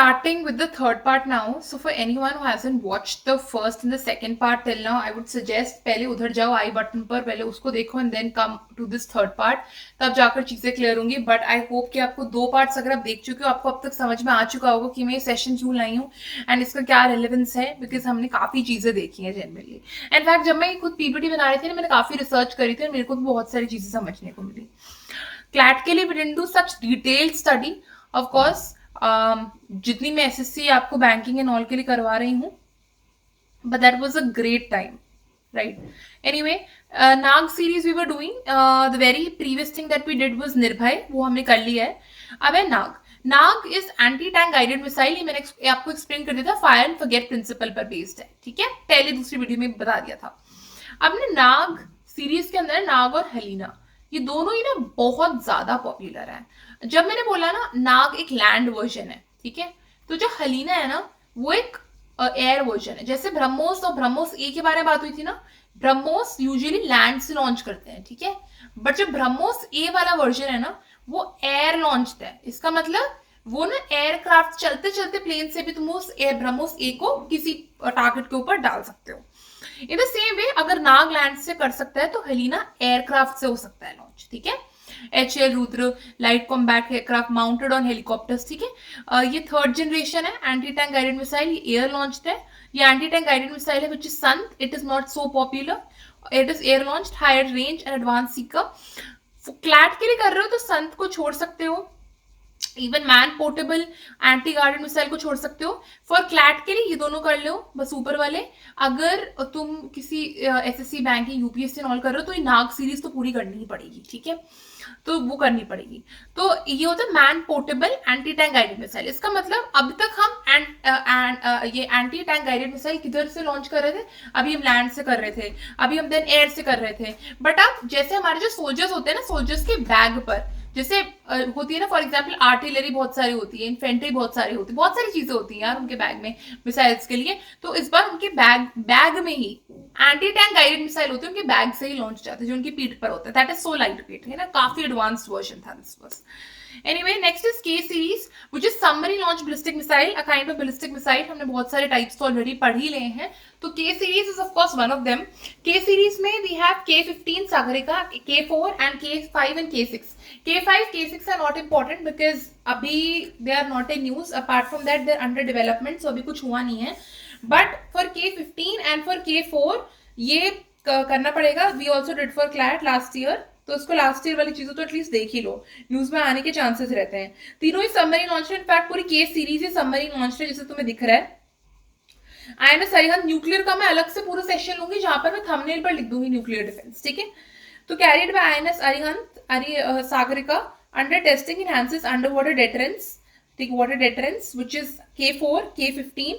starting with the third part now. So for anyone who hasn't watched the first and the second part till now, I would suggest पहले उधर जाओ आई button पर, पहले उसको देखो and then come to this third part. तब जाकर चीजें क्लियर होंगी. बट आई होप कि आपको दो पार्ट्स अगर आप देख चुके हो, आपको अब तक समझ में आ चुका होगा कि मैं ये सेशन क्यों लाई हूँ एंड इसका क्या रेलेवेंस है, बिकॉज हमने काफी चीजें देखी हैं जनरली. इनफैक्ट जब मैं खुद पीपीटी बना रही थी ना, मैंने काफी रिसर्च करी थी और मेरे को भी बहुत सारी चीजें समझने को मिली. क्लैट के लिए we didn't do such detailed study of course. जितनी मैं एसएससी आपको बैंकिंग एंड ऑल के लिए करवा रही हूँ, but that was a great time, right. Anyway, Nag series we were doing. The very previous thing that we did was Nirbhay, वो हमने कर लिया है. अब है Nag. Nag is anti tank guided missile. ये मैंने आपको एक्सप्लेन कर दिया था, फायर एंड फॉरगेट प्रिंसिपल पर बेस्ड है, ठीक है. पहले दूसरी वीडियो में बता दिया था. अब ने नाग सीरीज के अंदर नाग और हलीना, ये दोनों ही ना बहुत ज्यादा पॉपुलर है. जब मैंने बोला ना नाग एक लैंड वर्जन है, ठीक है, तो जो हलीना है ना वो एक एयर वर्जन है. जैसे ब्रह्मोस और ब्रह्मोस ए के बारे में बात हुई थी ना, ब्रह्मोस यूजुअली लैंड से लॉन्च करते हैं, ठीक है. बट जो ब्रह्मोस ए वाला वर्जन है ना, वो एयर लॉन्च है. इसका मतलब वो ना एयरक्राफ्ट चलते चलते प्लेन से भी तुम उस ब्रह्मोस ए को किसी टारगेट के ऊपर डाल सकते हो. इन द सेम वे अगर नाग लैंड से कर सकता है तो हलीना एयरक्राफ्ट से हो सकता है लॉन्च, ठीक है. HAL Rudra light combat aircraft mounted on helicopters, ठीक है. ये थर्ड जनरेशन है एंटी टैंक गाइडेड मिसाइल. ये एयर लॉन्च्ड है. ये एंटी टैंक गाइडेड मिसाइल है which is sun. It is not so popular. It is air launched, higher range and advance seeker. CLAT के लिए कर रहे हो तो संत को छोड़ सकते हो. Even man portable anti guarded missile को छोड़ सकते हो. फॉर क्लैट के लिए ये दोनों कर लो बस ऊपर वाले. अगर तुम किसी एसएससी बैंकिंग यूपीएससी ऑल कर रहे हो तो ये नाग सीरीज तो पूरी करनी ही पड़ेगी, ठीक है. तो वो करनी पड़ेगी. तो ये होता है man portable anti tank guided missile. इसका मतलब अब तक हम ये एंटी टैंक गाइडेड मिसाइल किधर से लॉन्च कर रहे थे? अभी हम लैंड से कर रहे थे, अभी हम देन एयर से कर रहे थे. बट अब जैसे हमारे जो सोल्जर्स होते हैं ना, सोल्जर्स के बैग पर जैसे होती है ना, फॉर एग्जाम्पल आर्टिलरी बहुत सारी होती है, इन्फेंट्री बहुत सारी होती है, बहुत सारी चीजें होती हैं यार उनके बैग में मिसाइल्स के लिए. तो इस बार उनके बैग में ही एंटी टैंक गाइडेड मिसाइल होती है, उनके बैग से ही लॉन्च जाते हैं, जो उनकी पीठ पर होता है. That is so light weight है ना, काफी एडवांस्ड वर्जन था this was. Anyway, next is K series, which is submarine launch ballistic missile, a kind of ballistic missile. हमने बहुत सारे types तो already पढ़ ही लिए हैं. तो K series is of course one of them. K series में we have K15 Sagarika, K4 and K5 and K6. K5, K6 are not important because अभी they are not in news. Apart from that, they are under development, so अभी कुछ हुआ नहीं है. But for K15 and for K4 ये करना पड़ेगा. We also did for CLAT last year. तो उसको लास्ट ईयर वाली चीजों तो एटलीस्ट देख ही लो, न्यूज में आने के चांसेस रहते हैं. तीनों ही सबमरीन लॉन्च है. इनफैक्ट पूरी केस सीरीज ही सबमरीन लॉन्च है, जैसे तुम्हें दिख रहा है. INS अरिहंत न्यूक्लियर का मैं अलग से पूरा सेशन लूंगी जहां पर मैं थंबनेल पर लिख दूंगी न्यूक्लियर डिफेंस, ठीक है. तो carried by INS Arihant Sagarika under testing enhances under water deterrence, ठीक, water deterrence which is K4, K15.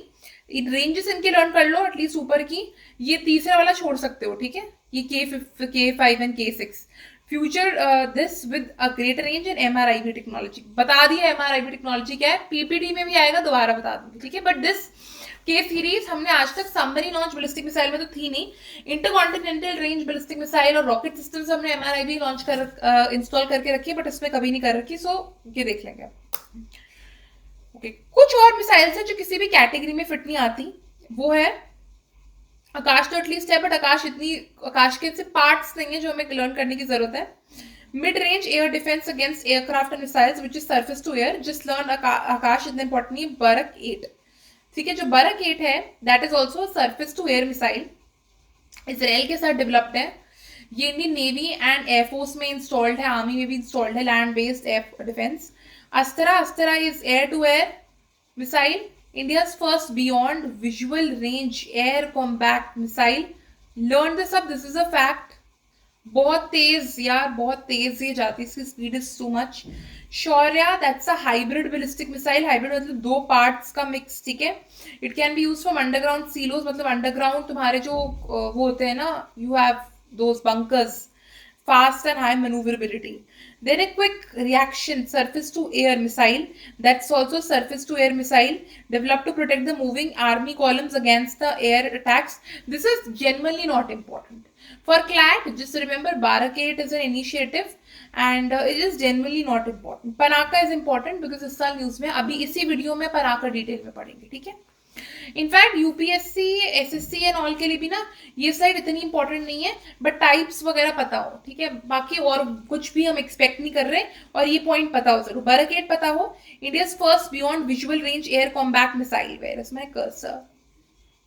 Ranges इनके लर्न कर लो एटलीस्ट ऊपर की. ये तीसरा वाला छोड़ सकते हो, ठीक है. ये K5 and K6. Future this with a greater range in MRIB technology. बता दिया MRIB टेक्नोलॉजी क्या है, पीपीटी में भी आएगा, दोबारा बता दूंगी, ठीक है. बट दिस के सीरीज हमने आज तक सबमरीन लॉन्च बैलिस्टिक मिसाइल में तो थी नहीं. इंटरकॉन्टिनेंटल रेंज बैलिस्टिक मिसाइल और रॉकेट सिस्टम्स हमने MRIB लॉन्च कर इंस्टॉल करके रखी है, बट इसमें कभी नहीं कर रखी. सो ये देख लेंगे. ओके, कुछ और मिसाइल्स हैं जो किसी भी कैटेगरी में फिट नहीं आती. वो है आकाश तो एटलीस्ट है, बट आकाश के पार्ट्स नहीं है जो हमें लर्न करने की जरूरत है. Mid range air defence against aircraft and missiles which is surface to air. Just learn Akash इतना इंपॉर्टेंट नहीं. बरक 8, ठीक है. जो बरक 8 है that is also surface to air missile. Israel के साथ डेवलप्ड है. ये इंडियन नेवी एंड एयरफोर्स में इंस्टॉल्ड है, आर्मी में भी इंस्टॉल्ड है, land based air defence. Astra is air to air missile. India's first beyond visual range air combat missile. Learn this up. This is a fact. बहुत तेज यार, बहुत तेज ये जाती है. इसकी speed is so much. Shaurya that's a hybrid ballistic missile. Hybrid मतलब दो parts का मिक्स, ठीक है. It can be use from underground silos. मतलब अंडरग्राउंड तुम्हारे जो वो होते हैं ना, you have those bunkers fast and high maneuverability. Then a quick reaction surface to air missile, that's also surface to air missile developed to protect the moving army columns against the air attacks. This is genuinely not important. For CLAT, just remember Barak 8 is an initiative and it is genuinely not important. Panaka is important because इस साल news में अभी इसी video में पनाका detail में पढ़ेंगे, ठीक है. In fact UPSC SSC and all के लिए भी ना ये स्लाइड इतनी इंपॉर्टेंट नहीं है, बट टाइप्स वगैरह पता हो, ठीक है. बाकी और कुछ भी हम एक्सपेक्ट नहीं कर रहे, और ये पॉइंट पता हो जरूर. बरकेट पता हो, India's first beyond visual range air combat missile, where is my cursor.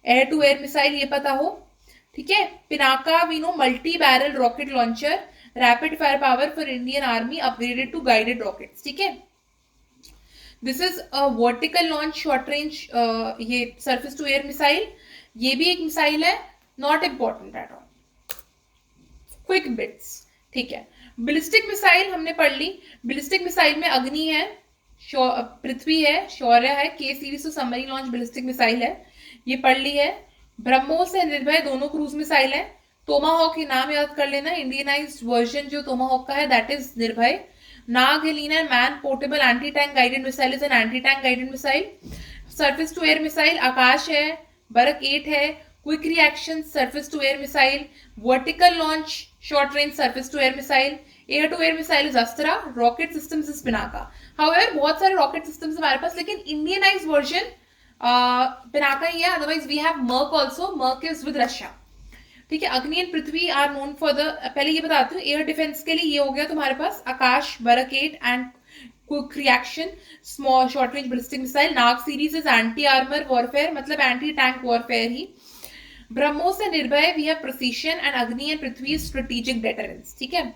Air to air missile ये पता हो, ठीक है. Pinaka we know multi barrel rocket launcher, rapid fire power for Indian army upgraded to guided rockets, ठीक है. This is a vertical launch short range, ये surface to air missile, ये भी एक मिसाइल है, not important at all. Quick bits, ठीक है. Ballistic missile हमने पढ़ ली. बिलिस्टिक मिसाइल में अग्नि है, पृथ्वी है, शौर्य है, के सीरीज तो सबमरीन लॉन्च बिलिस्टिक मिसाइल है, ये पढ़ ली है. ब्रह्मोस और निर्भय दोनों क्रूज मिसाइल है. टोमाहॉक ये नाम याद कर लेना, इंडियनाइज्ड वर्जन जो टोमाहॉक का है that is Nirbhay. Nag Helina man portable anti tank guided missile is an anti tank guided missile. Surface to air missile Akash है, बरक 8 है. Quick reaction surface to air missile, vertical launch short range surface to air missile. Air to air missile is Astra, rocket systems is Pinaka. However बहुत सारे rocket systems हमारे पास, लेकिन Indianised version Pinaka ही है. Otherwise we have मर्क also, मर्क is with Russia, ठीक है. Agni and Prithvi are known for the, पहले ये बताती हूँ, एयर डिफेंस के लिए ये हो गया तुम्हारे पास Akash, Barak 8 and quick reaction small short range ballistic missile. Nag series is anti armour warfare, मतलब एंटी टैंक वॉरफेयर ही. BrahMos and Nirbhay we have precision, and Agni and Prithvi strategic deterrence, ठीक है.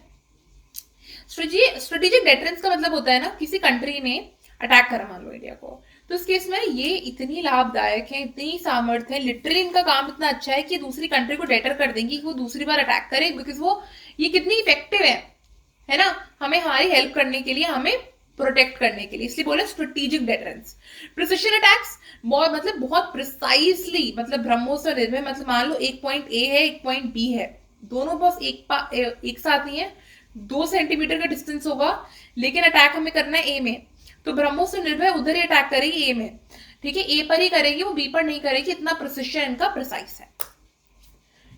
स्ट्रेटेजिक डेटरेंस का मतलब होता है ना, किसी कंट्री ने अटैक करा मान लो इंडिया को, तो इस केस में ये इतनी लाभदायक है, इतनी सामर्थ्य है, लिटरली इनका काम इतना अच्छा है कि दूसरी कंट्री को डेटर कर देंगी कि वो दूसरी बार अटैक करे, बिकॉज वो ये कितनी इफेक्टिव है ना, हमें हमारी हेल्प करने के लिए, हमें प्रोटेक्ट करने के लिए, इसलिए बोले स्ट्रेटेजिक डेटरेंस. प्रिसिशन अटैक्स मतलब बहुत प्रिसाइसली, मतलब ब्रह्मोस और निर्भय मतलब मान लो एक पॉइंट ए है, एक पॉइंट बी है, दोनों बस एक साथ नहीं है, 2 सेंटीमीटर का डिस्टेंस होगा, लेकिन अटैक हमें करना है ए में, तो ब्रह्मोस से निर्भय उधर ही अटैक करेगी ए में, ठीक है. ए पर ही करेगी, वो बी पर नहीं करेगी, इतना प्रिसिशन इनका प्रिसाइज है.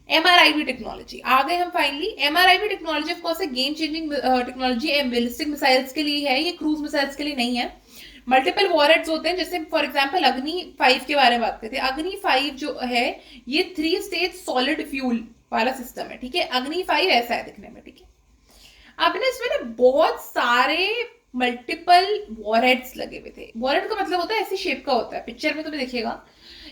एमआरआईबी टेक्नोलॉजी आ गए हम finally. MRIB technology of course game changing technology ballistic missiles के लिए है, ये क्रूज मिसाइल्स के लिए नहीं है. मल्टीपल वॉरहेड्स होते हैं, जैसे फॉर एग्जांपल अग्नि 5 के बारे में बात करते हैं. अग्नि 5 जो है ये 3 स्टेज सॉलिड फ्यूल वाला सिस्टम है, ठीक है. अग्नि 5 ऐसा है दिखने में, ठीक है. अब ना इसमें ना बहुत सारे मल्टीपल वॉरहेड्स लगे हुए थे. वॉरहेड का मतलब होता है ऐसी शेप का होता है, पिक्चर में तुम्हें दिखेगा.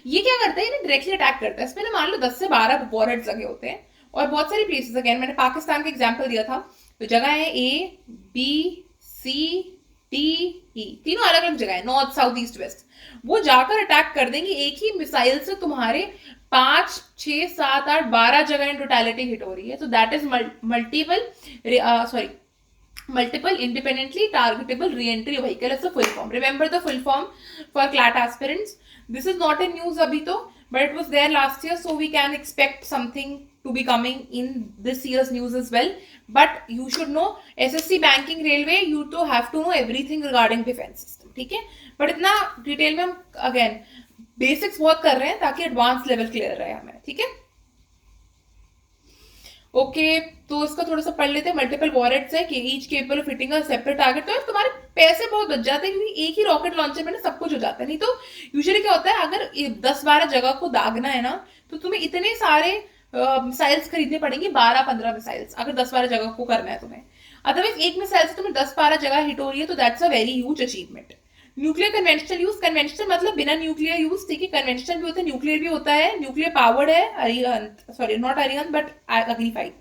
ये क्या करता है, ये डायरेक्टली अटैक करता है. इसमें ना मान लो 10 से 12 वॉरहेड्स लगे होते हैं, और बहुत सारी प्लेसेस, अगेन मैंने पाकिस्तान का एग्जांपल दिया था, तो जगह है A B C D E, तीनों अलग अलग जगह है, नॉर्थ साउथ ईस्ट वेस्ट. वो जाकर अटैक कर देंगे एक ही मिसाइल से, तुम्हारे 5 6 7 8 12 जगह इन टोटलिटी हिट हो रही है. तो that is multiple independently targetable re-entry vehicle as a full form. Remember the full form for CLAT aspirants. This is not in news abhi to, but it was there last year, so we can expect something to be coming in this year's news as well. But you should know SSC banking railway, you to have to know everything regarding defense system, ठीक है. but इतना detail में हम again basics बहुत कर रहे हैं ताकि एडवांस लेवल क्लियर रहे हमें, ठीक है. ओके तो इसका थोड़ा सा पढ़ लेते हैं. मल्टीपल वॉरहेड्स है कि each capable of hitting a separate target. तो तुम्हारे पैसे बहुत बच जाते हैं, क्योंकि एक ही रॉकेट लॉन्चर में ना सब कुछ हो जाता है. नहीं तो यूजुअली क्या होता है, अगर 10-12 जगह को दागना है ना, तो तुम्हें इतने सारे मिसाइल्स खरीदने पड़ेंगे, 12-15 मिसाइल्स, अगर 10-12 जगह को करना है तुम्हें. अदरवाइज एक मिसाइल से तुम्हें 10-12 जगह हिट हो रही है, तो that's a very huge achievement. Nuclear conventional use, conventional मतलब बिना न्यूक्लियर यूज, ठीक है. कन्वेंशनल भी होता है, न्यूक्लियर भी होता है. न्यूक्लियर पावर्ड है Arihant, sorry not Arihant but अग्नि 5.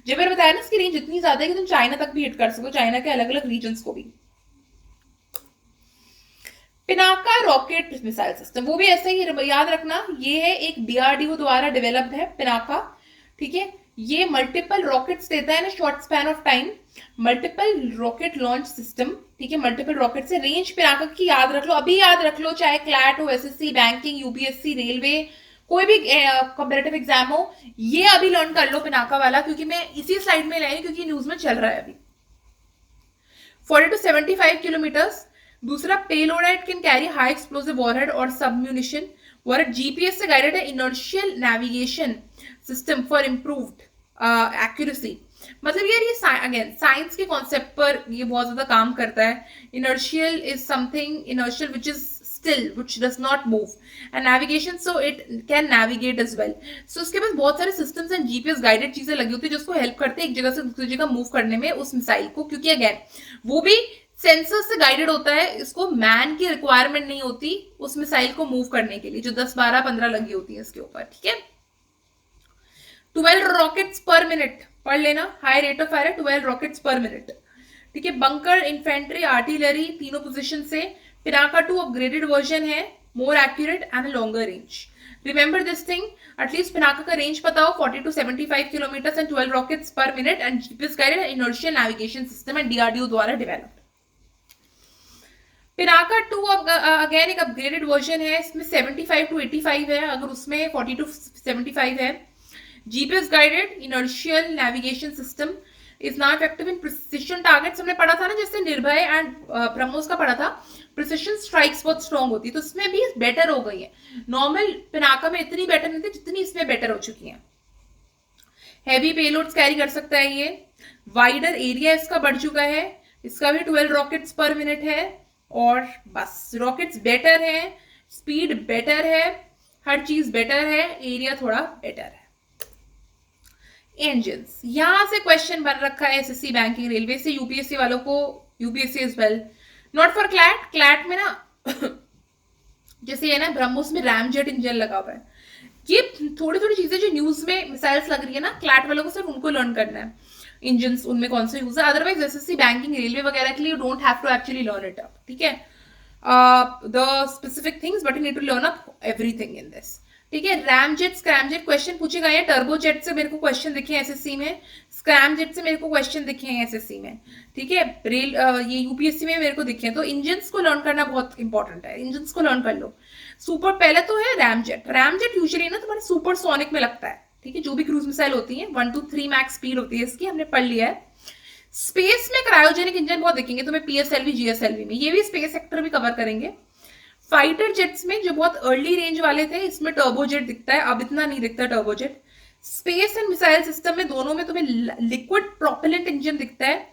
जब मैंने बताया ना इसकी रेंज इतनी ज्यादा है कि तुम चाइना तक भी हिट कर सको, चाइना के अलग अलग रीजन्स को भी. पिनाका रॉकेट मिसाइल सिस्टम, वो भी ऐसे ही याद रखना, ये है एक डीआरडीओ द्वारा डेवलप्ड है पिनाका, ठीक है. ये मल्टीपल रॉकेट्स देता है ना short span of time, multiple rocket launch system, ठीक है. मल्टीपल रॉकेट से रेंज पिनाका की याद रख लो, अभी याद रख लो, चाहे क्लैट हो, एसएससी, बैंकिंग, यूपीएससी, रेलवे, कोई भी कंपेरेटिव एग्जाम हो, ये अभी लर्न कर लो पिनाका वाला, क्योंकि मैं इसी स्लाइड में लाई क्योंकि न्यूज में चल रहा है अभी। 40 to 75 किलोमीटर्स। दूसरा, payload can carry high explosive warhead और सबम्यूनिशन। वॉरहेड जीपीएस से गाइडेड है। Inertial navigation system for improved accuracy. मतलब यार ये अगेन साइंस के कॉन्सेप्ट पर ये बहुत ज्यादा काम करता है। Inertial is something, inertial which is still which does not move, and navigation so it can navigate as well. So उसके पास बहुत सारे systems and GPS guided चीजें लगी होती है जो उसको हेल्प करते हैं एक जगह से दूसरी जगह मूव करने में उस मिसाइल को, क्योंकि अगेन वो भी सेंसर से गाइडेड होता है, इसको मैन की रिक्वायरमेंट नहीं होती उस मिसाइल को मूव करने के लिए, जो 10 12 15 लगी होती है इसके ऊपर, ठीक है। 12 रॉकेट्स पर मिनट, पढ़ लेना, हाई रेट ऑफ फायर है 12 रॉकेट्स पर मिनट, ठीक है। बंकर, इन्फेंट्री, आर्टिलरी तीनों पोजीशन से। पिनाका 2 अपग्रेडेड वर्जन है, more accurate and longer range. Remember this thing, at least Pinaka का रेंज पता हो, 40 to 75 किलोमीटर एंड 12 रॉकेट्स पर minute and GPS guided inertial navigation system and DRDO द्वारा डेवलप्ड। पिनाका 2 अगेन एक upgraded version है, इसमें 75 to 85 है, अगर उसमें 40 to 75 है। GPS guided inertial navigation system is not effective in precision targets. हमने पढ़ा था ना, जैसे निर्भय एंड ब्रह्मोस का पढ़ा था, प्रिसिशन स्ट्राइक्स बहुत स्ट्रॉन्ग होती है, तो इसमें भी बेटर हो गई है। नॉर्मल पिनाका में इतनी बेटर नहीं थी जितनी इसमें बेटर हो चुकी है। हैवी पेलोड्स कैरी कर सकता है ये। वाइडर एरिया इसका बढ़ चुका है, इसका भी 12 रॉकेट्स पर मिनट है, और बस रॉकेट्स बेटर है, स्पीड बेटर है, हर चीज बेटर है, एरिया थोड़ा बेटर है। इंजन्स, यहां से क्वेश्चन बन रखा है एसएससी, बैंकिंग, रेलवे से, यूपीएससी वालों को, UPSC is well, not for CLAT. CLAT में ना जैसे ये ना ब्रह्मोस में रैमजेट इंजन लगा हुआ है, ये थोड़ी थोड़ी चीजें जो न्यूज में मिसाइल्स लग रही है ना, क्लैट वालों को सिर्फ उनको लर्न करना है, इंजन उनमें कौन सा यूज है। अदरवाइज एसएससी, बैंकिंग, रेलवे वगैरह के लिए you don't have to actually learn it up, ठीक है, the specific things, but you need to learn up everything in this, ठीक है। रैमजेट, स्क्रैमजेट क्वेश्चन पूछे गए हैं, टर्बोजेट से मेरे को क्वेश्चन दिखे हैं एसएससी में, स्क्रैमजेट से मेरे को क्वेश्चन दिखे हैं एसएससी में, ठीक है। रेल ये यूपीएससी में मेरे को दिखे हैं, तो इंजन्स को लर्न करना बहुत इंपॉर्टेंट है, इंजन्स को लर्न कर लो। सुपर पहले तो है रैमजेट। रैमजेट यूजुअली ना तुम्हारे सुपरसोनिक में लगता है, ठीक है, जो भी क्रूज मिसाइल होती है 1 to 3 मैक्स स्पीड होती है इसकी, हमने पढ़ लिया है। स्पेस में क्रायोजेनिक इंजन बहुत दिखेंगे तुम्हें, पीएसएलवी, जीएसएलवी में, ये भी स्पेस सेक्टर भी कवर करेंगे। फाइटर जेट्स में जो बहुत अर्ली रेंज वाले थे, इसमें टर्बोजेट दिखता है, अब इतना नहीं दिखता turbojet. Space and missile system में दोनों में तुम्हें लिक्विड प्रोपेलेंट इंजन दिखता है।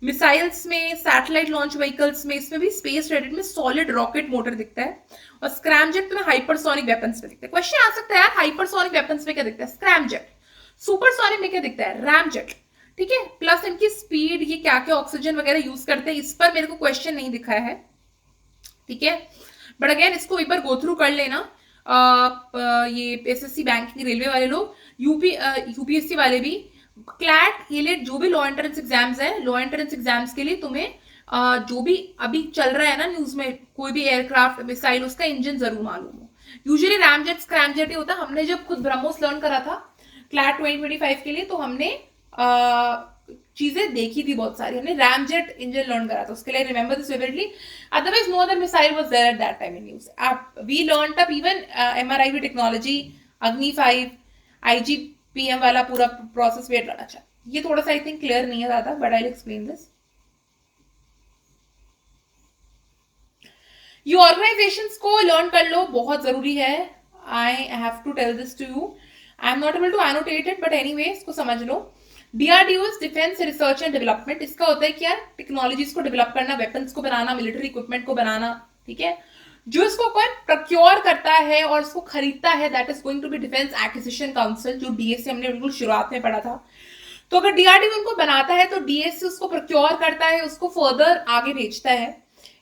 मिसाइल्स में, सैटेलाइट लॉन्च व्हीकल्स में, इसमें भी स्पेस रेडेड में सॉलिड रॉकेट मोटर दिखता है। और स्क्रैमजेट तुम्हें हाइपरसोनिक वेपन्स में दिखता है। क्वेश्चन आ सकता है यार, हाइपरसोनिक वेपन्स में क्या दिखता है, स्क्रैमजेट। सुपरसोनिक में क्या दिखता है, रैमजेट, ठीक है। प्लस इनकी स्पीड, ये क्या क्या ऑक्सीजन वगैरह यूज करते हैं, इस पर मेरे को क्वेश्चन नहीं दिखाया है, ठीक है। बट अगेन इसको एक बार गो थ्रू कर लेना। ये एसएससी, बैंकिंग, रेलवे वाले लोग, यूपीएससी वाले भी, क्लैट, ये लिए जो भी लॉ एंट्रेंस एग्जाम्स हैं, लॉ एंट्रेंस एग्जाम्स के लिए तुम्हें जो भी अभी चल रहा है ना न्यूज में, कोई भी एयरक्राफ्ट, मिसाइल, उसका इंजन जरूर मालूम हो। यूजुअली रैमजेट, स्क्रैमजेट ही होता है। हमने जब खुद ब्रह्मोस लर्न करा था क्लैट 2025 के लिए, तो हमने चीजें देखी थी बहुत सारी, हमने रैमजेट इंजन लर्न करा था, उसके लिए remember this vividly. Otherwise no other missile was there at that time in use. We learned up even MIRV technology, Agni 5, आईजीपीएम वाला पूरा प्रोसेस वेट लड़ा। अच्छा, ये थोड़ा सा आई थिंक क्लियर नहीं है ज्यादा, but I will explain this. ये ऑर्गेनाइजेशंस को लर्न कर लो, बहुत जरूरी है। I have to tell this to you, I am not able to annotate it, but anyway इसको समझ लो। DRDO, defence research and development, इसका होता है क्या, टेक्नोलॉजीज को डेवलप करना, वेपन्स को बनाना, मिलिट्री इक्विपमेंट को बनाना, ठीक है। जो इसको कोई प्रोक्योर करता है और इसको खरीदता है, that is going to be defence acquisition council, जो डीएससी हमने बिल्कुल शुरुआत में पढ़ा था। तो अगर डीआरडीओ उनको बनाता है तो डीएससी उसको प्रोक्योर करता है, उसको फर्दर आगे भेजता है।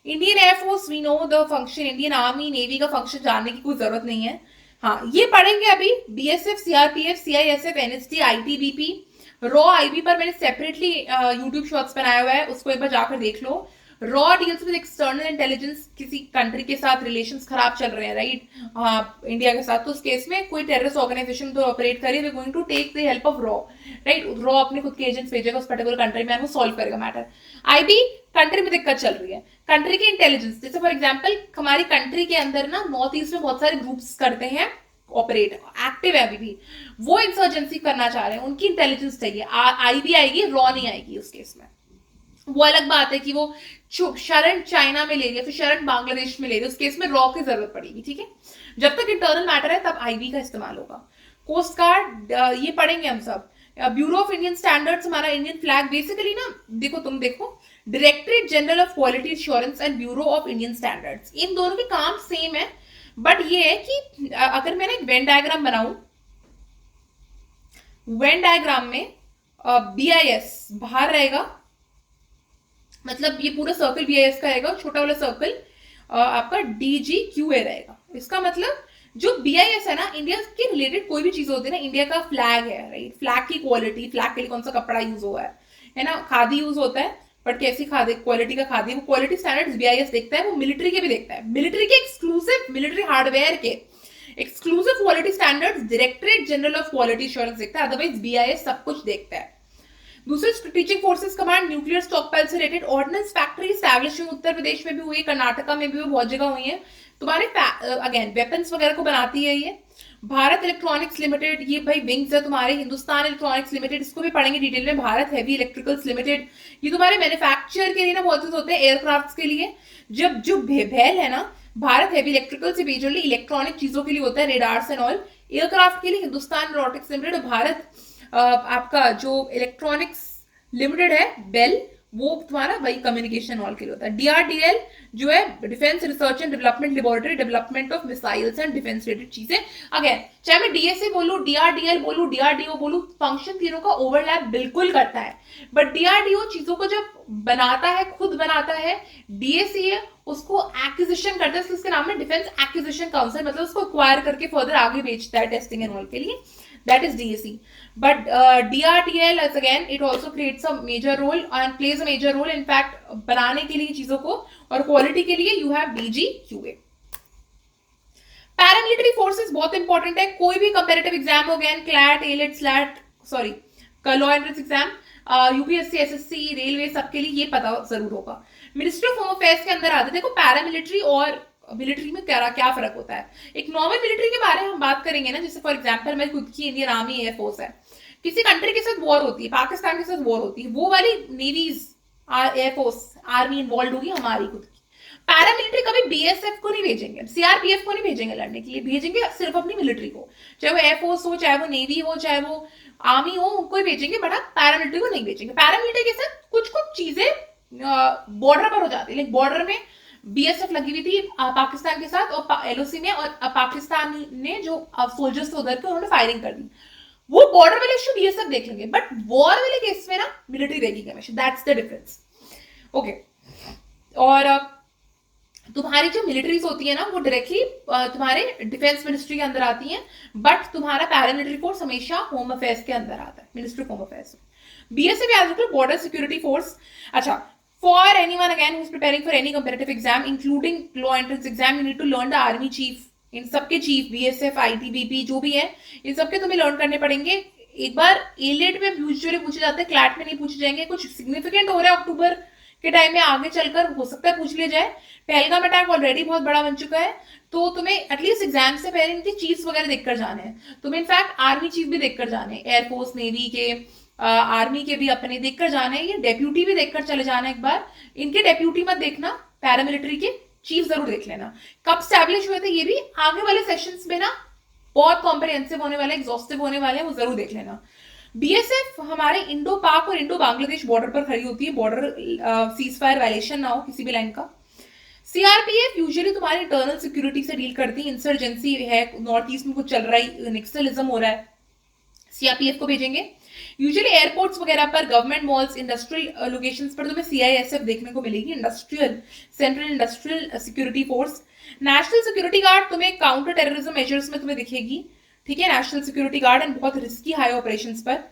Indian air force, we know the function, Indian army, navy का फंक्शन जानने की कोई जरूरत नहीं है। हाँ, ये पढ़ेंगे अभी। BSF, CRPF, CISF, NSD, ITBP, raw IB पर मैंने सेपरेटली यूट्यूब शॉर्ट्स बनाया हुआ है, उसको एक बार जाकर देख लो। रॉ डील्स विद एक्सटर्नल इंटेलिजेंस, किसी कंट्री के साथ रिलेशंस खराब चल रहे हैं, राइट, इंडिया के साथ, तो उस केस में कोई टेररिस्ट ऑर्गेनाइजेशन तो ऑपरेट करे, we going to take the help of raw, right. Raw अपने खुद के एजेंट्स भेजेगा उस पर्टिकुलर कंट्री में, वो सॉल्व करेगा मैटर। आईबी, कंट्री में दिक्कत चल रही है, कंट्री की इंटेलिजेंस, जैसे फॉर एग्जाम्पल हमारी कंट्री के अंदर ना नॉर्थ ईस्ट में बहुत सारे ग्रुप्स करते हैं ऑपरेट, एक्टिव है अभी भी, वो इंसर्जेंसी करना चाह रहे हैं, उनकी इंटेलिजेंस चाहिए। आई भी आएगी, रॉ नहीं आएगी उस केस में। वो अलग बात है कि वो शरण चाइना में ले रही है, फिर शरण बांग्लादेश में ले रही है, उस केस में रॉ की जरूरत पड़ेगी, ठीक है। जब तक इंटरनल मैटर है तब आईबी का इस्तेमाल होगा। कोस्ट गार्ड ये पढ़ेंगे हम सब। ब्यूरो ऑफ इंडियन स्टैंडर्ड्स, हमारा इंडियन फ्लैग बेसिकली ना, देखो तुम देखो, directorate general of quality assurance and bureau of Indian standards, इन दोनों के काम सेम है, बट ये है कि अगर मैंने एक वेन डायग्राम बनाऊं, वेन डायग्राम में बीआईएस बाहर रहेगा, मतलब ये पूरा सर्कल बीआईएस का रहेगा, छोटा वाला सर्कल आपका डीजीक्यूए रहेगा। इसका मतलब जो बीआईएस है ना, इंडिया के रिलेटेड कोई भी चीज होती है ना, इंडिया का फ्लैग है, राइट, फ्लैग की क्वालिटी, फ्लैग के लिए कौन सा कपड़ा यूज हुआ है ना, खादी यूज होता है, बट कैसी खादी, क्वालिटी का खादी, वो क्वालिटी स्टैंडर्ड्स बीआईएस देखता है, वो मिलिट्री के भी देखता है, मिलिट्री के एक्सक्लूसिव, मिलिट्री हार्डवेयर के exclusive quality standards directorate general of quality assurance देखता है, अदरवाइज बीआईएस सब कुछ देखता है। दूसरे strategic forces command, nuclear stockpile से related ordnance factory establishing Uttar Pradesh में भी हुई है, कर्नाटका में भी बहुत जगह हुई है, तुम्हारे अगेन वेपन्स वगैरह को बनाती है ये। भारत इलेक्ट्रॉनिक्स लिमिटेड, ये भाई विंग्स है तुम्हारे, हिंदुस्तान इलेक्ट्रॉनिक्स लिमिटेड, इसको भी पढ़ेंगे डिटेल में। भारत हेवी इलेक्ट्रिकल्स लिमिटेड, ये तुम्हारे मैन्युफैक्चर के लिए ना बहुत होते हैं, एयरक्राफ्ट के लिए। जब जो भेल है ना, Bharat heavy electricals majorly electronic चीजों के लिए होता है, रेडार्स एंड ऑल। एयरक्राफ्ट के लिए हिंदुस्तान एरोनॉटिक्स लिमिटेड, और भारत आपका जो इलेक्ट्रॉनिक्स लिमिटेड है बेल, वो तुम्हारा वही कम्युनिकेशन वॉल के लिए होता है। डीआरडीएल जो है defence research and development laboratory, development of missiles and defence related चीजें। अगेन चाहे मैं डीएसए बोलूं, डीआरडीएल बोलूं, डीआरडीओ बोलूं, फंक्शन तीनों का ओवरलैप बिल्कुल करता है, बट डीआरडीओ चीजों को जब बनाता है, खुद बनाता है, डीएसए उसको एक्विजिशन करता है, इसके नाम में डिफेंस एक्विजिशन काउंसिल, मतलब उसको एक्वायर करके फर्दर आगे बेचता है टेस्टिंग एंड ऑल के लिए, that is DAC. But DRDL as again it also creates a major role and plays a major role in fact बनाने के लिए चीजों को, और क्वालिटी के लिए you have DGQA. Paramilitary forces बहुत इंपॉर्टेंट है, कोई भी कंपेरेटिव एग्जाम हो गया, CLAT, AILET, slate, sorry law entrance exam, UPSC, SSC, railway, सबके लिए ये पता जरूर होगा। मिनिस्ट्री ऑफ होम अफेयर्स के अंदर आते, देखो पैरामिलिट्री और मिलिट्री में क्या फर्क होता है। एक नॉर्मल मिलिट्री के बारे में हम बात करेंगे ना, जैसे फॉर एग्जांपल मैं खुद की इंडियन आर्मी एयरफोर्स है, किसी कंट्री के साथ वॉर होती है, पाकिस्तान के साथ वॉर होती है, वो वाली नेवीज एयरफोर्स आर्मी इन्वॉल्व होगी हमारी खुद की। पैरामिलिट्री कभी बीएसएफ को नहीं भेजेंगे, सीआरपीएफ को नहीं भेजेंगे लड़ने के लिए, भेजेंगे सिर्फ अपनी मिलिट्री को, चाहे वो एयरफोर्स हो, चाहे वो नेवी हो, चाहे वो आर्मी हो, उनको ही भेजेंगे, बट आप पैरामिलिट्री को नहीं भेजेंगे। पैरामिलिट्री के साथ कुछ कुछ चीजें बॉर्डर पर हो जाती है, लाइक बॉर्डर में बीएसएफ लगी हुई थी पाकिस्तान के साथ और एलओसी में, और पाकिस्तान ने जो सोल्जर्स थे उधर के, उन्होंने फायरिंग कर दी, वो बॉर्डर वाले इश्यू बीएसएफ देख लेंगे, बट वॉर वाले केस में ना मिलिट्री देखेगी हमेशा, दैट्स द डिफरेंस। ओके, और तुम्हारी जो मिलिट्रीज होती है ना, वो डायरेक्टली तुम्हारे डिफेंस मिनिस्ट्री के अंदर आती हैं, बट तुम्हारा पैरामिलिट्री फोर्स हमेशा होम अफेयर्स के अंदर आता है, ministry of home affairs. BSF याद रखो, बॉर्डर सिक्योरिटी फोर्स। अच्छा, for anyone again who's preparing for any competitive exam including law entrance exam, you need to learn the army chief, इन सबके chief, BSF, ITBP जो भी है, इन सबके तुम्हें learn करने पड़ेंगे। एक बार एलेट में यूजुअली पूछे जाते हैं, क्लैट में नहीं पूछे जाएंगे, कुछ सिग्निफिकेंट हो रहा है अक्टूबर के टाइम में, आगे चलकर हो सकता है पूछ लिया जाए। पहलगाम अटैक ऑलरेडी बहुत बड़ा बन चुका है, तो तुम्हें एटलीस्ट एग्जाम से पहले इनके चीफ्स वगैरह देखकर जाने हैं, तुम्हें इनफैक्ट आर्मी चीफ भी देखकर जाने, एयरफोर्स, नेवी के, आर्मी के भी अपने देखकर जाने, ये डेप्यूटी भी देखकर चले जाना एक बार। इनके डेप्यूटी मत देखना, पैरामिलिट्री के चीफ जरूर देख लेना, कब स्टैब्लिश हुए थे, ये भी आगे वाले सेशंस में ना बहुत कॉम्प्रिहेंसिव होने वाले, एग्जॉस्टिव होने वाले हैं, वो जरूर देख लेना। बीएसएफ हमारे इंडो पाक और इंडो बांग्लादेश बॉर्डर पर खड़ी होती है, बॉर्डर सीज फायर वायलेशन ना हो किसी भी लाइन का। सीआरपीएफ यूजुअली तुम्हारी इंटरनल सिक्योरिटी से डील करती है, इंसर्जेंसी है, नॉर्थ ईस्ट में कुछ चल रहा है, नक्सलिज्म हो रहा है, सीआरपीएफ को भेजेंगे। यूजुअली एयरपोर्ट्स वगैरह पर, गवर्नमेंट मॉल्स, इंडस्ट्रियल लोकेशंस पर तुम्हें सीआईएसएफ देखने को मिलेगी, industrial, central industrial security force. National security guard तुम्हें काउंटर टेररिज्म मेजर्स में तुम्हें दिखेगी, ठीक है, नेशनल सिक्योरिटी गार्ड एंड बहुत रिस्की हाई ऑपरेशंस पर।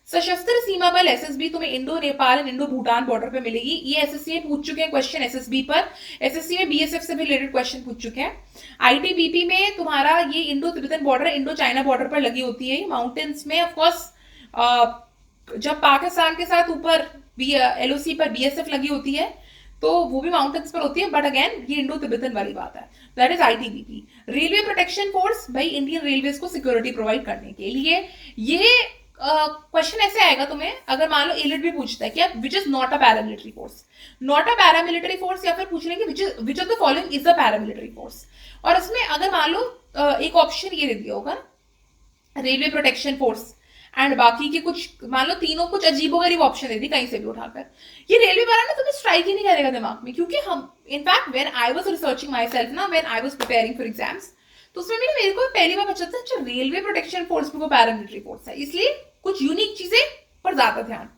सशस्त्र सीमा बल एसएसबी तुम्हें Indo Nepal and Indo Bhutan border पे मिलेगी, ये एसएससी में पूछ चुके हैं क्वेश्चन एसएसबी पर, एसएससी में बीएसएफ से भी रिलेटेड क्वेश्चन पूछ चुके हैं। आईटीबीपी में तुम्हारा ये Indo Tibetan border, Indo China border पर लगी होती है, माउंटेन्स में ऑफकोर्स जब पाकिस्तान के साथ ऊपर एलओसी पर बीएसएफ लगी होती है, तो वो भी माउंटेन्स पर होती है, बट अगेन ये इंडो तिब्बतन वाली बात है, that is ITBP. Railway protection force, भाई इंडियन रेलवेज को सिक्योरिटी प्रोवाइड करने के लिए। ये क्वेश्चन ऐसे आएगा तुम्हें, अगर मान लो एलिट भी पूछता है कि which is not a paramilitary force, not a paramilitary force, या फिर पूछ लेंगे which of the following is a paramilitary force. और इसमें अगर मान लो एक ऑप्शन ये दे दिया होगा रेलवे प्रोटेक्शन फोर्स, एंड बाकी के कुछ मान लो तीनों कुछ अजीबोगरीब ऑप्शन दे दी कहीं से भी उठाकर, ये रेलवे वाला ना तुम्हें स्ट्राइक ही नहीं करेगा दिमाग में, क्योंकि हम in fact when I was researching myself ना, when I was preparing for exams, तो उसमें मेरे को पहली बार पता चलता है रेलवे प्रोटेक्शन फोर्स भी वो पैरामिलिट्री फोर्स है, इसलिए कुछ यूनिक चीजें पर ज्यादा ध्यान।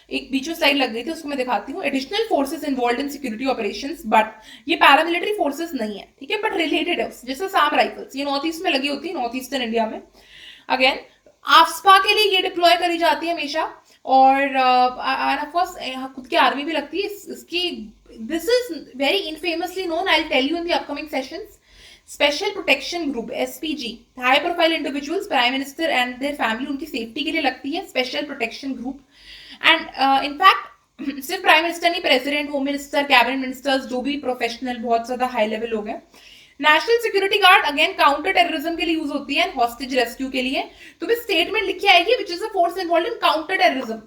एक बीच में स्लाइड लग गई थी, उसको मैं दिखाती हूँ। Additional forces involve in security operations, but ये पैरामिलिट्री फोर्सेस नहीं है, ठीक है, बट रिलेटेड है उससे, जैसे साम राइफल्स, ये नॉर्थ ईस्ट में लगी होती है, नॉर्थ ईस्टर्न इंडिया में। अगेन आफ्सपा के लिए ये डिप्लॉय करी जाती है हमेशा, और ऑफ कोर्स खुद की आर्मी भी लगती है इसकी। This is very infamously known, I will tell you in the upcoming sessions. Special protection group SPG, high profile individuals, prime minister and their family, उनकी सेफ्टी के लिए लगती है special protection group. And in fact सिर्फ prime minister नहीं, president, home minister, cabinet ministers, जो भी professional बहुत ज्यादा हाई लेवल लोग हैं। National security guard again counter terrorism के लिए यूज होती है, हॉस्टेज रेस्क्यू के लिए। तो भी स्टेटमेंट लिखी आएगी which is a force involve in counter terrorism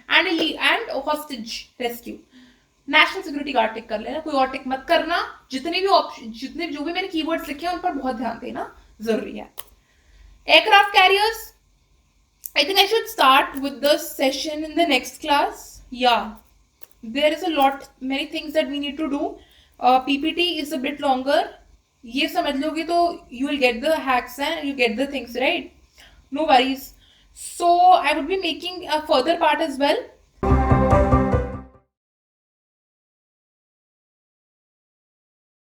and hostage rescue. National security guard tick कर लेना, कोई और टिक मत करना। जितने भी ऑप्शन, जितने जो भी मैंने कीवर्ड्स लिखे हैं उन पर बहुत ध्यान देना जरूरी है। Aircraft carriers, I think I should start with the session in the next class. Yeah, there is a lot, many things that we need to do. PPT is a bit longer. ये समझ लोगे तो you will get the hacks and you get the things, right? No worries. So I would be making a further part as well.